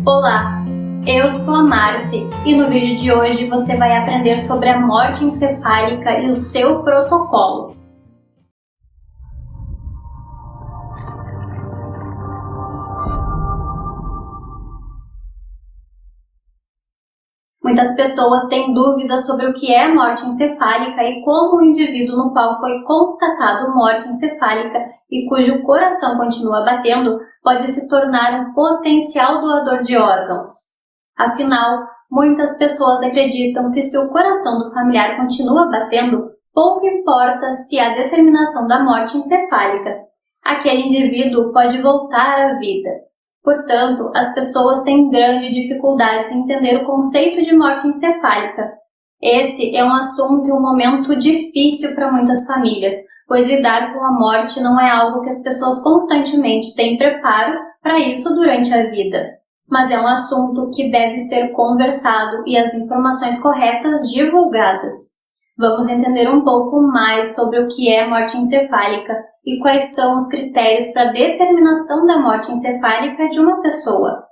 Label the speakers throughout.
Speaker 1: Olá, eu sou a Marci e no vídeo de hoje você vai aprender sobre a morte encefálica e o seu protocolo. Muitas pessoas têm dúvidas sobre o que é morte encefálica e como o indivíduo no qual foi constatado morte encefálica e cujo coração continua batendo pode se tornar um potencial doador de órgãos. Afinal, muitas pessoas acreditam que se o coração do familiar continua batendo, pouco importa se há determinação da morte encefálica. Aquele indivíduo pode voltar à vida. Portanto, as pessoas têm grande dificuldade em entender o conceito de morte encefálica. Esse é um assunto e um momento difícil para muitas famílias, pois lidar com a morte não é algo que as pessoas constantemente têm preparo para isso durante a vida. Mas é um assunto que deve ser conversado e as informações corretas divulgadas. Vamos entender um pouco mais sobre o que é morte encefálica e quais são os critérios para a determinação da morte encefálica de uma pessoa.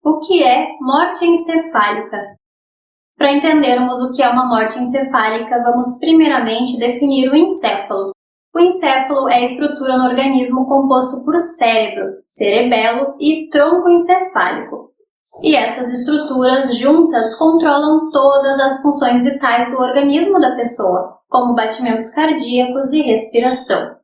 Speaker 1: O que é morte encefálica? Para entendermos o que é uma morte encefálica, vamos primeiramente definir o encéfalo. O encéfalo é a estrutura no organismo composto por cérebro, cerebelo e tronco encefálico. E essas estruturas juntas controlam todas as funções vitais do organismo da pessoa, como batimentos cardíacos e respiração.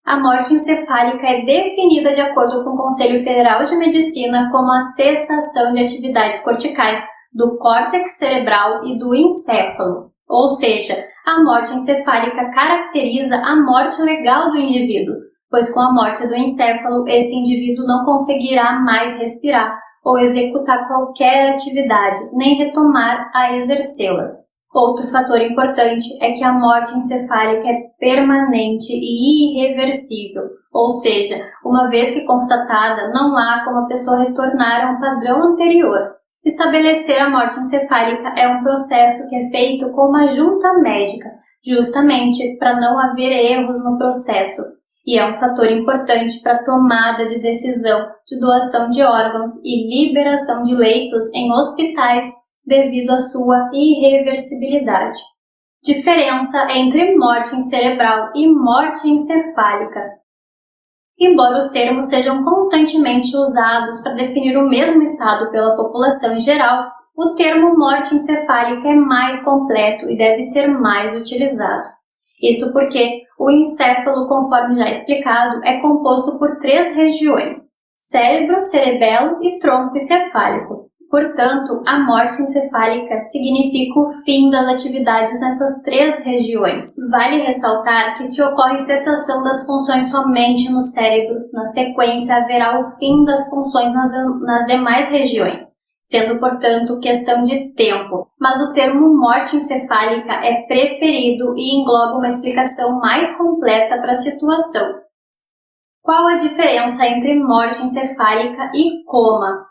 Speaker 1: A morte encefálica é definida de acordo com o Conselho Federal de Medicina como a cessação de atividades corticais do córtex cerebral e do encéfalo. Ou seja, a morte encefálica caracteriza a morte legal do indivíduo, pois com a morte do encéfalo, esse indivíduo não conseguirá mais respirar ou executar qualquer atividade, nem retomar a exercê-las. Outro fator importante é que a morte encefálica é permanente e irreversível, ou seja, uma vez que constatada, não há como a pessoa retornar a um padrão anterior. Estabelecer a morte encefálica é um processo que é feito com uma junta médica, justamente para não haver erros no processo. E é um fator importante para a tomada de decisão de doação de órgãos e liberação de leitos em hospitais devido à sua irreversibilidade. Diferença entre morte cerebral e morte encefálica. Embora os termos sejam constantemente usados para definir o mesmo estado pela população em geral, o termo morte encefálica é mais completo e deve ser mais utilizado. Isso porque o encéfalo, conforme já explicado, é composto por 3 regiões: cérebro, cerebelo e tronco encefálico. Portanto, a morte encefálica significa o fim das atividades nessas 3 regiões. Vale ressaltar que se ocorre cessação das funções somente no cérebro, na sequência haverá o fim das funções nas demais regiões, sendo, portanto, questão de tempo. Mas o termo morte encefálica é preferido e engloba uma explicação mais completa para a situação. Qual a diferença entre morte encefálica e coma?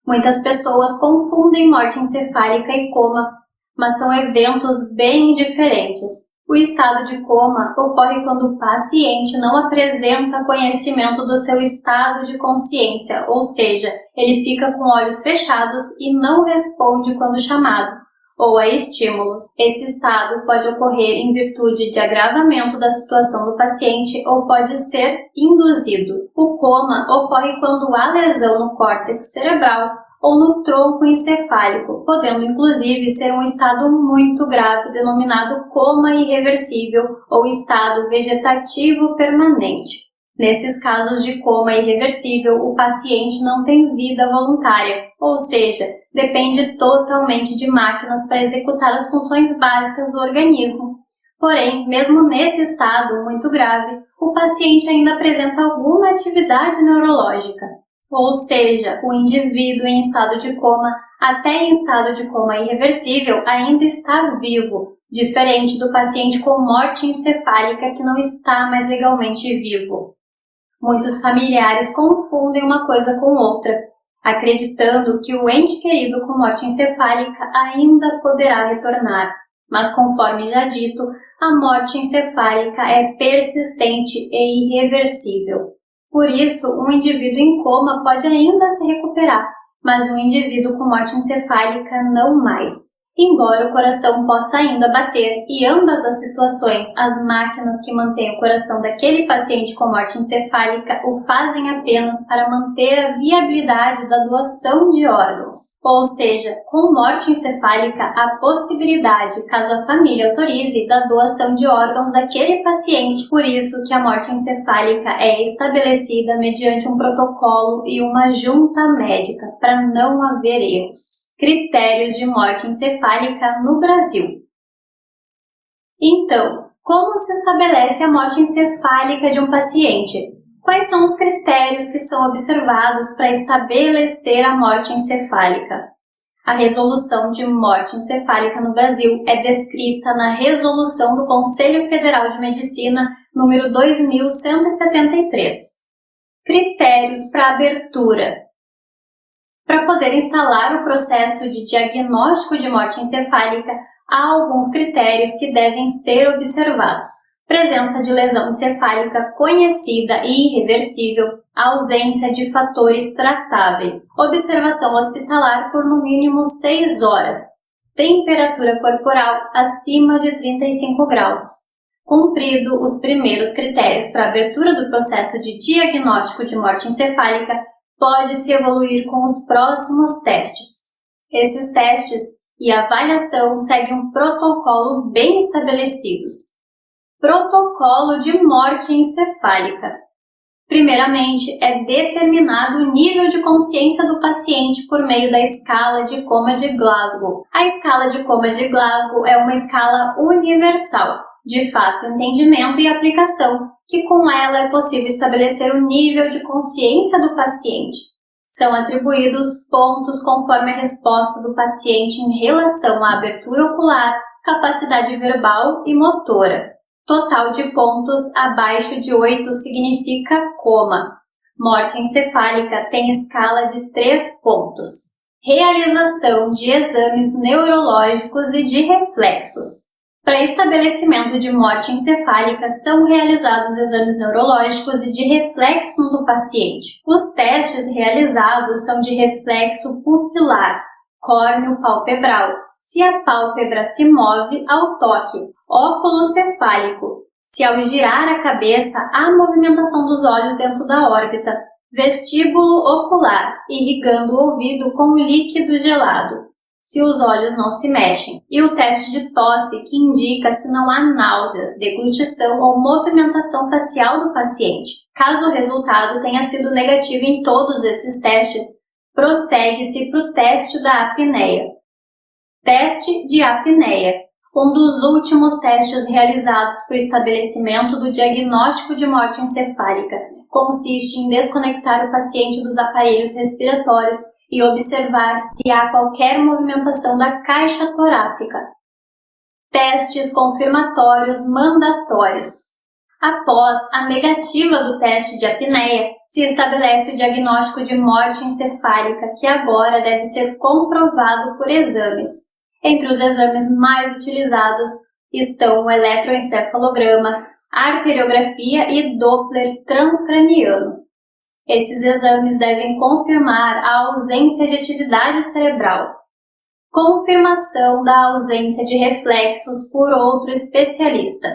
Speaker 1: Muitas pessoas confundem morte encefálica e coma, mas são eventos bem diferentes. O estado de coma ocorre quando o paciente não apresenta conhecimento do seu estado de consciência, ou seja, ele fica com olhos fechados e não responde quando chamado, ou a estímulos. Esse estado pode ocorrer em virtude de agravamento da situação do paciente ou pode ser induzido. O coma ocorre quando há lesão no córtex cerebral ou no tronco encefálico, podendo inclusive ser um estado muito grave denominado coma irreversível ou estado vegetativo permanente. Nesses casos de coma irreversível, o paciente não tem vida voluntária, ou seja, depende totalmente de máquinas para executar as funções básicas do organismo. Porém, mesmo nesse estado muito grave, o paciente ainda apresenta alguma atividade neurológica. Ou seja, o indivíduo em estado de coma, até em estado de coma irreversível, ainda está vivo, diferente do paciente com morte encefálica que não está mais legalmente vivo. Muitos familiares confundem uma coisa com outra, acreditando que o ente querido com morte encefálica ainda poderá retornar. Mas, conforme já dito, a morte encefálica é persistente e irreversível. Por isso, um indivíduo em coma pode ainda se recuperar, mas um indivíduo com morte encefálica não mais. Embora o coração possa ainda bater, e ambas as situações, as máquinas que mantêm o coração daquele paciente com morte encefálica o fazem apenas para manter a viabilidade da doação de órgãos. Ou seja, com morte encefálica, há possibilidade, caso a família autorize, da doação de órgãos daquele paciente. Por isso que a morte encefálica é estabelecida mediante um protocolo e uma junta médica, para não haver erros. Critérios de morte encefálica no Brasil. Então, como se estabelece a morte encefálica de um paciente? Quais são os critérios que são observados para estabelecer a morte encefálica? A resolução de morte encefálica no Brasil é descrita na Resolução do Conselho Federal de Medicina número 2173. Critérios para abertura. Para poder instalar o processo de diagnóstico de morte encefálica, há alguns critérios que devem ser observados. Presença de lesão encefálica conhecida e irreversível, ausência de fatores tratáveis, observação hospitalar por no mínimo 6 horas, temperatura corporal acima de 35 graus. Cumprido os primeiros critérios para abertura do processo de diagnóstico de morte encefálica, pode-se evoluir com os próximos testes. Esses testes e avaliação seguem um protocolo bem estabelecidos. Protocolo de morte encefálica. Primeiramente, é determinado o nível de consciência do paciente por meio da escala de coma de Glasgow. A escala de coma de Glasgow é uma escala universal, de fácil entendimento e aplicação, que com ela é possível estabelecer o nível de consciência do paciente. São atribuídos pontos conforme a resposta do paciente em relação à abertura ocular, capacidade verbal e motora. Total de pontos abaixo de 8 significa coma. Morte encefálica tem escala de 3 pontos. Realização de exames neurológicos e de reflexos. Para estabelecimento de morte encefálica, são realizados exames neurológicos e de reflexo no paciente. Os testes realizados são de reflexo pupilar, córneo palpebral, se a pálpebra se move ao toque, óculo cefálico, se ao girar a cabeça há movimentação dos olhos dentro da órbita, vestíbulo ocular, irrigando o ouvido com líquido gelado, se os olhos não se mexem, e o teste de tosse, que indica se não há náuseas, deglutição ou movimentação facial do paciente. Caso o resultado tenha sido negativo em todos esses testes, prossegue-se para o teste da apneia. Teste de apneia. Um dos últimos testes realizados para o estabelecimento do diagnóstico de morte encefálica consiste em desconectar o paciente dos aparelhos respiratórios e observar se há qualquer movimentação da caixa torácica. Testes confirmatórios mandatórios. Após a negativa do teste de apneia, se estabelece o diagnóstico de morte encefálica, que agora deve ser comprovado por exames. Entre os exames mais utilizados estão o eletroencefalograma, arteriografia e Doppler transcraniano. Esses exames devem confirmar a ausência de atividade cerebral. Confirmação da ausência de reflexos por outro especialista.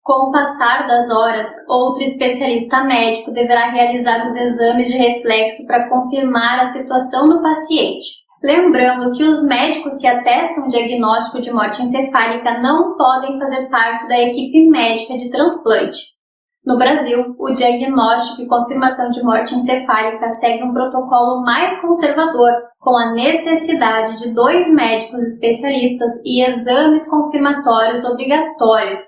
Speaker 1: Com o passar das horas, outro especialista médico deverá realizar os exames de reflexo para confirmar a situação do paciente. Lembrando que os médicos que atestam o diagnóstico de morte encefálica não podem fazer parte da equipe médica de transplante. No Brasil, o diagnóstico e confirmação de morte encefálica segue um protocolo mais conservador, com a necessidade de 2 médicos especialistas e exames confirmatórios obrigatórios.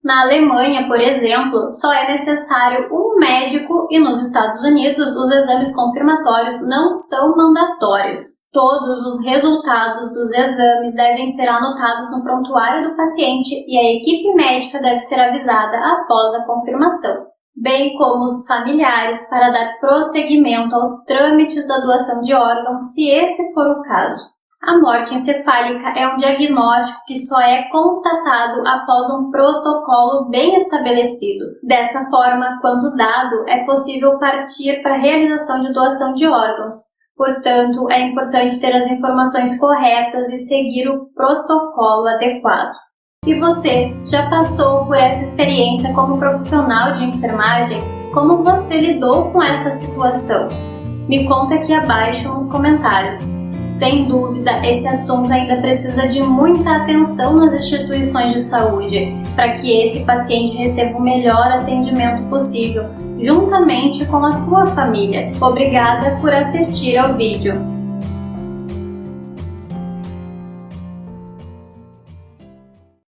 Speaker 1: Na Alemanha, por exemplo, só é necessário um médico e nos Estados Unidos os exames confirmatórios não são mandatórios. Todos os resultados dos exames devem ser anotados no prontuário do paciente e a equipe médica deve ser avisada após a confirmação, bem como os familiares para dar prosseguimento aos trâmites da doação de órgãos, se esse for o caso. A morte encefálica é um diagnóstico que só é constatado após um protocolo bem estabelecido. Dessa forma, quando dado, é possível partir para a realização de doação de órgãos. Portanto, é importante ter as informações corretas e seguir o protocolo adequado. E você, já passou por essa experiência como profissional de enfermagem? Como você lidou com essa situação? Me conta aqui abaixo nos comentários. Sem dúvida, esse assunto ainda precisa de muita atenção nas instituições de saúde, para que esse paciente receba o melhor atendimento possível, juntamente com a sua família. Obrigada por assistir ao vídeo.